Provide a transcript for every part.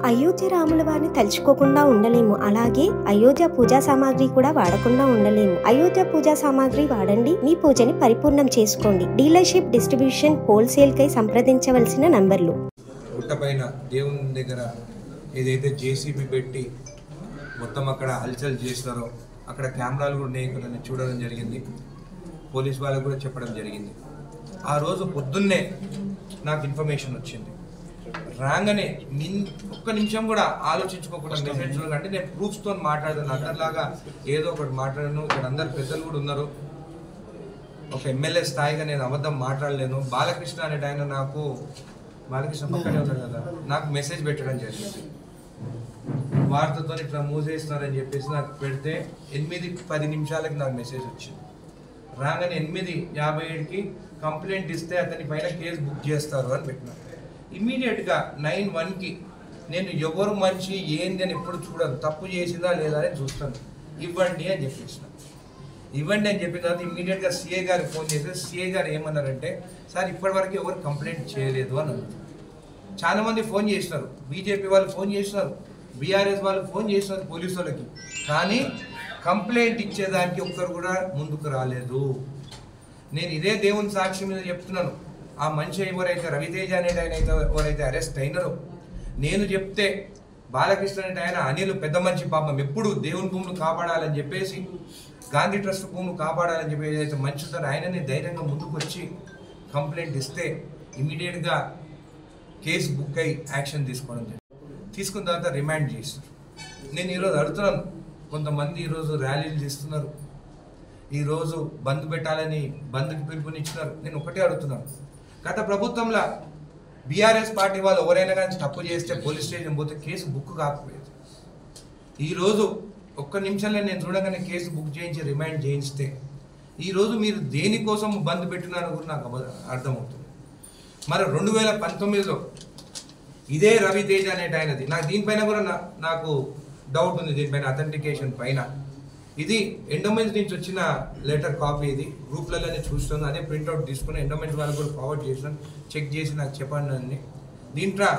అయోధ్య రాముల వారిని తలుచుకోకుండా ఉండలేము. అలాగే అయోధ్య పూజా సామాగ్రి కూడా వాడకుండా ఉండలేము. అయోధ్య పూజా సామాగ్రి వాడండి, మీ పూజని పరిపూర్ణం చేసుకోండి. డీలర్షిప్, డిస్ట్రిబ్యూషన్, హోల్సేల్ కై సంప్రదించవలసిన నంబర్లు. గుట్టపైన దేవుని దగ్గర ఏదైతే జేసీబీ పెట్టి మొత్తం అక్కడ హల్చల్ చేస్తారో అక్కడ కెమెరాలు కూడా నేను చూడడం జరిగింది. పోలీస్ వాళ్ళకు కూడా చెప్పడం జరిగింది. ఆ రోజు పొద్దున్నే నాకు ఇన్ఫర్మేషన్ వచ్చింది. రాగానే ఒక్క నిమిషం కూడా ఆలోచించుకోకుండా మెసేజ్ అంటే నేను ప్రూఫ్స్తో మాట్లాడాను. అందరిలాగా ఏదో ఒకటి మాట్లాడాను. ఇక్కడ అందరు పెద్దలు కూడా ఉన్నారు. ఒక ఎమ్మెల్యే స్థాయిగా నేను అబద్ధం మాట్లాడలేను. బాలకృష్ణ అనే ఆయన నాకు, బాలకృష్ణ పక్కనే ఉంటాడు కదా, నాకు మెసేజ్ పెట్టడం జరిగింది. వార్తతో ఇట్లా మూసేస్తున్నారని చెప్పేసి నాకు పెడితే 8-10 నిమిషాలకి నాకు మెసేజ్ వచ్చింది. రాగానే 8:57కి కంప్లైంట్ ఇస్తే అతని పైన కేసు బుక్ చేస్తారు అని పెట్టినాను. ఇమీడియట్గా 9:01కి నేను ఎవరు మనిషి ఏంది అని ఎప్పుడు చూడను, తప్పు చేసిందా లేదా అని చూస్తాను. ఇవ్వండి అని చెప్పేసిన. ఇవ్వండి అని చెప్పిన తర్వాత ఇమీడియట్గా సిఐ గారికి ఫోన్ చేస్తే సిఐ గారు ఏమన్నారంటే, సార్ ఇప్పటివరకు ఎవరు కంప్లైంట్ చేయలేదు అని అన్నారు. చాలామంది ఫోన్ చేసినారు, బీజేపీ వాళ్ళు ఫోన్ చేసినారు, బీఆర్ఎస్ వాళ్ళు ఫోన్ చేసినారు పోలీసు వాళ్ళకి, కానీ కంప్లైంట్ ఇచ్చేదానికి ఒక్కరు కూడా ముందుకు రాలేదు. నేను ఇదే దేవుని సాక్షి మీద చెప్తున్నాను. ఆ మనిషి ఎవరైతే రవితేజ అనే ఆయన ఎవరైతే అరెస్ట్ అయినారో, నేను చెప్తే బాలకృష్ణ అనే ఆయన అనిల్ పెద్ద మంచి పాపం ఎప్పుడు దేవుని భూములు కాపాడాలని చెప్పేసి, గాంధీ ట్రస్ట్ భూములు కాపాడాలని చెప్పి ఏదైతే మంచి ఉంటారో ఆయనని ధైర్యంగా ముందుకు వచ్చి కంప్లైంట్ ఇస్తే ఇమీడియట్గా కేసు బుక్ అయ్యి యాక్షన్ తీసుకోవడం జరిగింది. తీసుకున్న తర్వాత రిమాండ్ చేస్తారు. నేను ఈరోజు అడుగుతున్నాను, కొంతమంది ఈరోజు ర్యాలీలు తీస్తున్నారు, ఈరోజు బంద్ పెట్టాలని బంద్కి పిలుపునిచ్చినారు. నేను ఒకటే అడుగుతున్నాను, గత ప్రభుత్వంలో బీఆర్ఎస్ పార్టీ వాళ్ళు ఎవరైనా కానీ తప్పు చేస్తే పోలీస్ స్టేషన్ పోతే కేసు బుక్ కాకపోయేది. ఈరోజు ఒక్క నిమిషంలో నేను చూడగానే కేసు బుక్ చేయించి రిమాండ్ చేయిస్తే ఈరోజు మీరు దేనికోసం బంద్ పెట్టినారో కూడా నాకు అర్థమవుతుంది. మరి 2019లో ఇదే రవితేజ అనేట ఆయనది, నాకు దీనిపైన కూడా నాకు డౌట్ ఉంది, దీనిపైన అథెంటికేషన్ పైన. ఇది ఎండోమెంట్స్ నుంచి వచ్చిన లెటర్ కాపీ, ఇది గ్రూప్లలోనే చూస్తాను. అదే ప్రింట్అవుట్ తీసుకుని ఎండోమెంట్స్ వాళ్ళకి కూడా ఫార్వర్డ్ చేసినాను, చెక్ చేసి నాకు చెప్పండి అని. దీంట్లో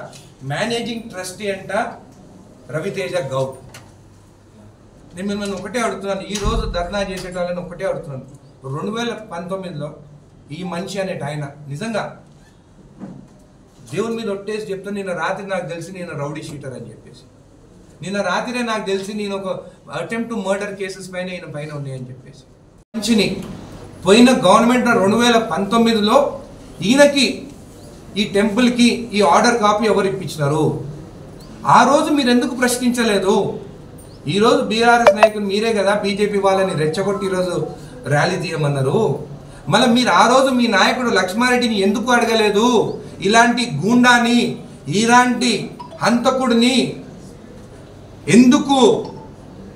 మేనేజింగ్ ట్రస్టీ అంట రవితేజ గౌడ్. నేను మిమ్మల్ని ఒకటే అడుగుతున్నాను, ఈరోజు ధర్నా చేసేటాలని ఒకటే అడుగుతున్నాను, 2019లో ఈ మనిషి అనేట ఆయన నిజంగా దేవుని మీద ఒట్టేసి చెప్తాను, నిన్న రాత్రి నాకు తెలిసి నేను రౌడీ షీటర్ అని చెప్పేసి, నిన్న రాత్రే నాకు తెలిసి నేను ఒక అటెంప్ట్ టు మర్డర్ కేసెస్ పైన ఈయన పైన ఉన్నాయని చెప్పేసి మనిషిని పోయిన గవర్నమెంట్ 2019లో ఈయనకి ఈ టెంపుల్కి ఈ ఆర్డర్ కాపీ ఎవరు ఇప్పించినారు? ఆ రోజు మీరు ఎందుకు ప్రశ్నించలేదు? ఈరోజు బీఆర్ఎస్ నాయకులు మీరే కదా బీజేపీ వాళ్ళని రెచ్చగొట్టి ఈరోజు ర్యాలీ తీయమన్నారు. మళ్ళీ మీరు ఆ రోజు మీ నాయకుడు లక్ష్మారెడ్డిని ఎందుకు అడగలేదు? ఇలాంటి గూండాని, ఇలాంటి హంతకుడిని ఎందుకు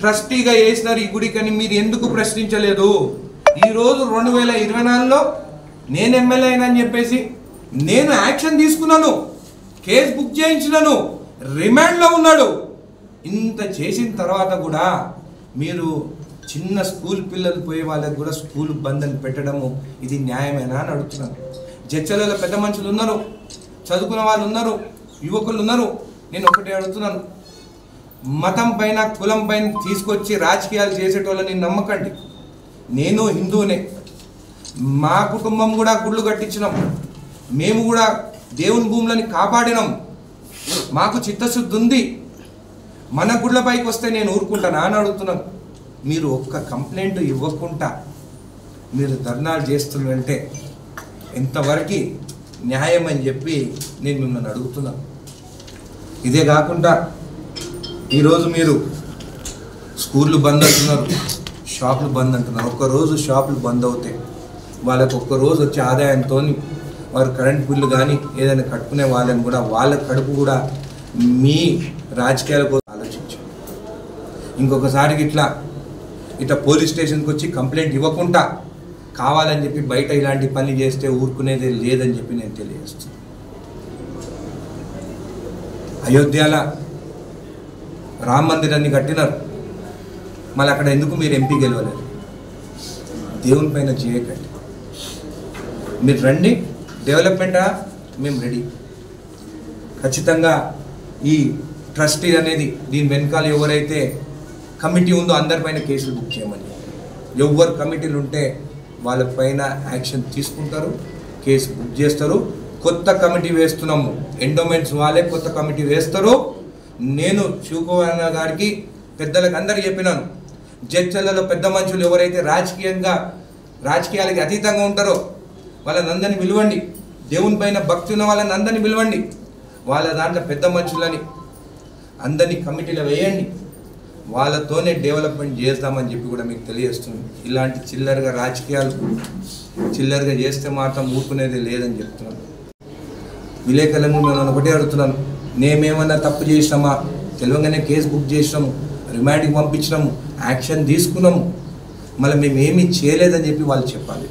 ట్రస్టీగా వేసినారు ఈ గుడికని మీరు ఎందుకు ప్రశ్నించలేదు? ఈరోజు 2024లో నేను ఎమ్మెల్యే అయినని చెప్పేసి నేను యాక్షన్ తీసుకున్నాను, కేసు బుక్ చేయించినాను, రిమాండ్లో ఉన్నాడు. ఇంత చేసిన తర్వాత కూడా మీరు చిన్న స్కూల్ పిల్లలు పోయే వాళ్ళకి కూడా స్కూల్ బంద్ అని పెట్టడము ఇది న్యాయమేనా అని అడుగుతున్నాను. జడ్చలలో పెద్ద మనుషులు ఉన్నారు, చదువుకున్న వాళ్ళు ఉన్నారు, యువకులు ఉన్నారు. నేను ఒకటే అడుగుతున్నాను, మతం పైన కులం పైన తీసుకొచ్చి రాజకీయాలు చేసేటోళ్ళని నమ్మకండి. నేను హిందువునే, మా కుటుంబం కూడా గుళ్ళు కట్టించినాం, మేము కూడా దేవుని భూములని కాపాడినాం, మాకు చిత్తశుద్ధి ఉంది. మన గుళ్ళపైకి వస్తే నేను ఊరుకుంటానా అని అడుగుతున్నాను. మీరు ఒక్క కంప్లైంట్ ఇవ్వకుండా మీరు ధర్నాలు చేస్తున్నారంటే ఎంతవరకు న్యాయం అని చెప్పి నేను మిమ్మల్ని అడుగుతున్నాను. ఇదే కాకుండా ఈరోజు మీరు స్కూళ్ళు బంద్ అంటున్నారు, షాపులు బంద్ అంటున్నారు. ఒక్కరోజు షాపులు బంద్ అవుతాయి, వాళ్ళకు ఒక్కరోజు వచ్చే ఆదాయంతో వారు కరెంట్ బిల్లు కానీ ఏదైనా కట్టుకునే వాళ్ళని కూడా వాళ్ళ కడుపు కూడా మీ రాజకీయాల కోసం ఆలోచించు. ఇంకొకసారికి ఇట్లా పోలీస్ స్టేషన్కి వచ్చి కంప్లైంట్ ఇవ్వకుండా కావాలని చెప్పి బయట ఇలాంటి పని చేస్తే ఊరుకునేది లేదని చెప్పి నేను తెలియజేస్తున్నాను. అయోధ్యలో రామ మందిరాన్ని కట్టినారు, మళ్ళీ అక్కడ ఎందుకు మీరు ఎంపీ గెలవలేరు? దేవుని పైన చేయకండి. మీరు రండి, డెవలప్మెంటా మేము రెడీ. ఖచ్చితంగా ఈ ట్రస్టీ అనేది దీని వెనకాల ఎవరైతే కమిటీ ఉందో అందరిపైన కేసులు బుక్ చేయమని, ఎవరు కమిటీలు ఉంటే వాళ్ళపైన యాక్షన్ తీసుకుంటారు, కేసు బుక్ చేస్తారు. కొత్త కమిటీ వేస్తున్నాము, ఎండోమెంట్స్ వాళ్ళే కొత్త కమిటీ వేస్తారు. నేను శివకుమార్ గారికి పెద్దలకు అందరికీ చెప్పినాను, జడ్చర్లలో పెద్ద మనుషులు ఎవరైతే రాజకీయాలకి అతీతంగా ఉంటారో వాళ్ళని అందరినీ పిలవండి, దేవుని పైన భక్తి ఉన్న వాళ్ళని అందరినీ పిలవండి, వాళ్ళ దాంట్లో పెద్ద మనుషులని అందరినీ కమిటీలో వేయండి, వాళ్ళతోనే డెవలప్మెంట్ చేస్తామని చెప్పి కూడా మీకు తెలియజేస్తుంది. ఇలాంటి చిల్లరగా చేస్తే మాత్రం ఊరుకునేది లేదని చెప్తున్నాను. విలేకరులను నేను ఒకటే అడుగుతున్నాను, మేమేమన్నా తప్పు చేసినామా? తెలియగానే కేసు బుక్ చేసినాము, రిమాండ్కి పంపించినాము, యాక్షన్ తీసుకున్నాము, మళ్ళీ మేమేమీ చేయలేదని చెప్పి వాళ్ళు చెప్పాలి.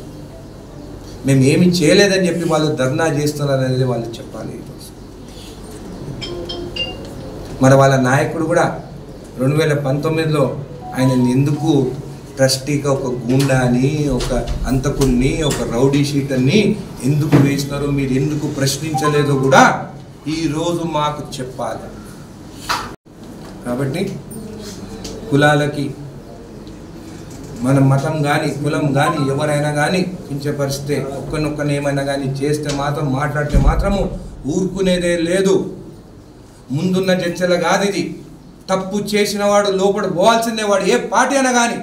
మేమేమీ చేయలేదని చెప్పి వాళ్ళు ధర్నా చేస్తున్నారు అనేది వాళ్ళు చెప్పాలి. మరి వాళ్ళ నాయకుడు కూడా 2019లో ఆయన ఎందుకు ట్రస్టీగా ఒక గూండాని, ఒక అంతకుడిని, ఒక రౌడీ షీటర్ని ఎందుకు వేసినారో మీరు ఎందుకు ప్రశ్నించలేదో కూడా ఈరోజు మాకు చెప్పాలి. కాబట్టి కులాలకి మన మతం కానీ కులం కానీ ఎవరైనా కానీ కించపరిస్తే ఒక్కనొక్కని ఏమైనా కానీ చేస్తే మాత్రం మాట్లాడితే మాత్రము ఊరుకునేదే లేదు. ముందున్న చర్చల కాదు ఇది. తప్పు చేసిన వాడు లోపల పోవాల్సిందే. వాడు ఏ పార్టీ అయినా కానీ,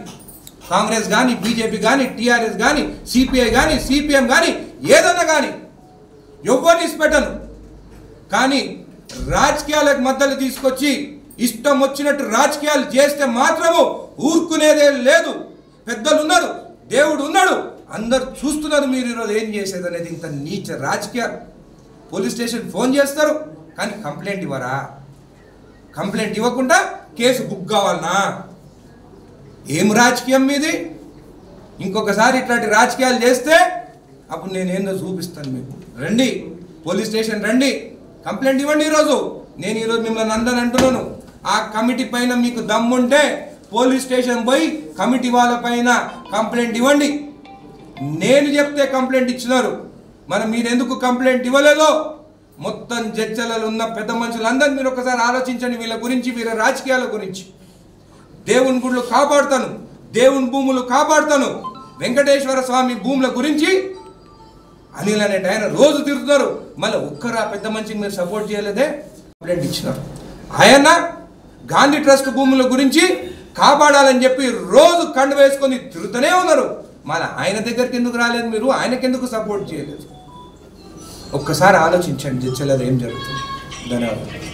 కాంగ్రెస్ కానీ, బీజేపీ కానీ, టీఆర్ఎస్ కానీ, సిపిఐ కానీ, సిపిఎం కానీ, ఏదన్నా కానీ ఎవరిని ఇష్టపెట్టను. కానీ రాజకీయాలకు మద్దతు తీసుకొచ్చి ఇష్టం వచ్చినట్టు రాజకీయాలు చేస్తే మాత్రము ఊరుకునేదే లేదు. పెద్దలు ఉన్నారు, దేవుడు ఉన్నాడు, అందరు చూస్తున్నారు మీరు ఈరోజు ఏం చేసేది అనేది. ఇంత నీచ రాజకీయాలు. పోలీస్ స్టేషన్ ఫోన్ చేస్తారు కానీ కంప్లైంట్ ఇవ్వరా? కంప్లైంట్ ఇవ్వకుండా కేసు బుక్ కావాలనా? ఏం రాజకీయం మీది? ఇంకొకసారి ఇట్లాంటి రాజకీయాలు చేస్తే అప్పుడు నేనేందో చూపిస్తాను మీకు. రండి, పోలీస్ స్టేషన్ రండి, కంప్లైంట్ ఇవ్వండి. నేను ఈరోజు మిమ్మల్ని అందరూ అంటున్నాను, ఆ కమిటీ పైన మీకు దమ్ముంటే పోలీస్ స్టేషన్ పోయి కమిటీ వాళ్ళ పైన కంప్లైంట్ ఇవ్వండి. నేను చెప్తే కంప్లైంట్ ఇచ్చినారు, మరి మీరు ఎందుకు కంప్లైంట్ ఇవ్వలేదో మొత్తం జడ్చలలో ఉన్న పెద్ద మనుషులందరూ మీరు ఒకసారి ఆలోచించండి. వీళ్ళ గురించి, వీళ్ళ రాజకీయాల గురించి. దేవుని గుళ్ళు కాపాడుతాను, దేవుని భూములు కాపాడుతాను, వెంకటేశ్వర స్వామి భూముల గురించి అనిల్ అనేట ఆయన రోజు తిరుగుతున్నారు. మళ్ళీ ఒక్కరా పెద్ద మనిషికి మీరు సపోర్ట్ చేయలేదే? కంప్లైంట్ ఇచ్చినారు. ఆయన గాంధీ ట్రస్ట్ భూముల గురించి కాపాడాలని చెప్పి రోజు కండు వేసుకొని తిరుగుతూనే ఉన్నారు. మళ్ళీ ఆయన దగ్గరికి ఎందుకు రాలేదు మీరు? ఆయనకెందుకు సపోర్ట్ చేయలేదు? ఒక్కసారి ఆలోచించండి, చర్చలో ఏం జరుగుతుంది. ధన్యవాదాలు.